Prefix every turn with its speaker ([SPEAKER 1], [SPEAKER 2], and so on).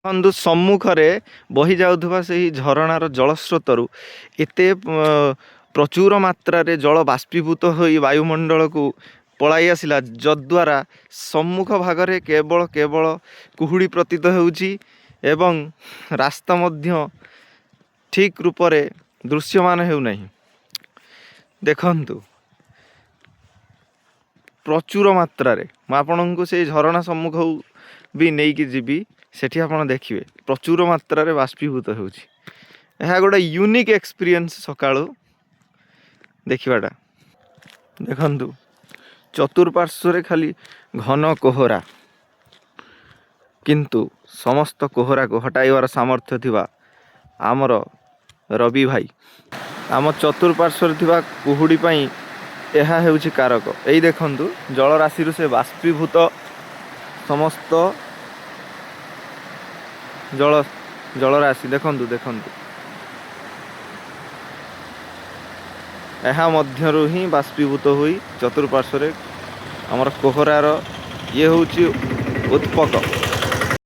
[SPEAKER 1] ବନ୍ଧୁ ସମ୍ମୁଖରେ ବହି ଯାଉଥିବା ସେହି ଝରଣାର ଜଳସ୍ରୋତରୁ ଏତେ ପ୍ରଚୁର ମାତ୍ରାରେ ଜଳ ବାଷ୍ପୀଭୂତ ହୋଇ ବାୟୁମଣ୍ଡଳକୁ ପଳାଇ ଆସିଲା, ଯଦ୍ୱାରା ସମ୍ମୁଖ ଭାଗରେ କେବଳ କୁହୁଡ଼ି ପ୍ରତୀତ ହେଉଛି ଏବଂ ରାସ୍ତା ମଧ୍ୟ ଠିକ୍ ରୂପରେ ଦୃଶ୍ୟମାନ ହେଉନାହିଁ। ଦେଖନ୍ତୁ ପ୍ରଚୁର ମାତ୍ରାରେ, ମୁଁ ଆପଣଙ୍କୁ ସେଇ ଝରଣା ସମ୍ମୁଖକୁ ବି ନେଇକି ଯିବି, ସେଠି ଆପଣ ଦେଖିବେ ପ୍ରଚୁର ମାତ୍ରାରେ ବାଷ୍ପୀଭୂତ ହେଉଛି। ଏହା ଗୋଟେ ୟୁନିକ୍ ଏକ୍ସପିରିଏନ୍ସ ସକାଳୁ ଦେଖିବାଟା। ଦେଖନ୍ତୁ ଚତୁଃପାର୍ଶ୍ୱରେ ଖାଲି ଘନ କୋହରା, କିନ୍ତୁ ସମସ୍ତ କୋହରାକୁ ହଟାଇବାର ସାମର୍ଥ୍ୟ ଥିବା ଆମର ରବି ଭାଇ, ଆମ ଚତୁଃପାର୍ଶ୍ୱରେ ଥିବା କୁହୁଡ଼ି ପାଇଁ ଏହା ହେଉଛି କାରକ। ଏଇ ଦେଖନ୍ତୁ ଜଳରାଶିରୁ ସେ ବାଷ୍ପୀଭୂତ ସମସ୍ତ ଜଳରାଶି ଦେଖନ୍ତୁ ଏହା ମଧ୍ୟରୁ ହିଁ ବାଷ୍ପୀଭୂତ ହୋଇ ଚତୁଃପାର୍ଶ୍ୱରେ ଆମର କୋହରାର ଇଏ ହେଉଛି ଉତ୍ପକ।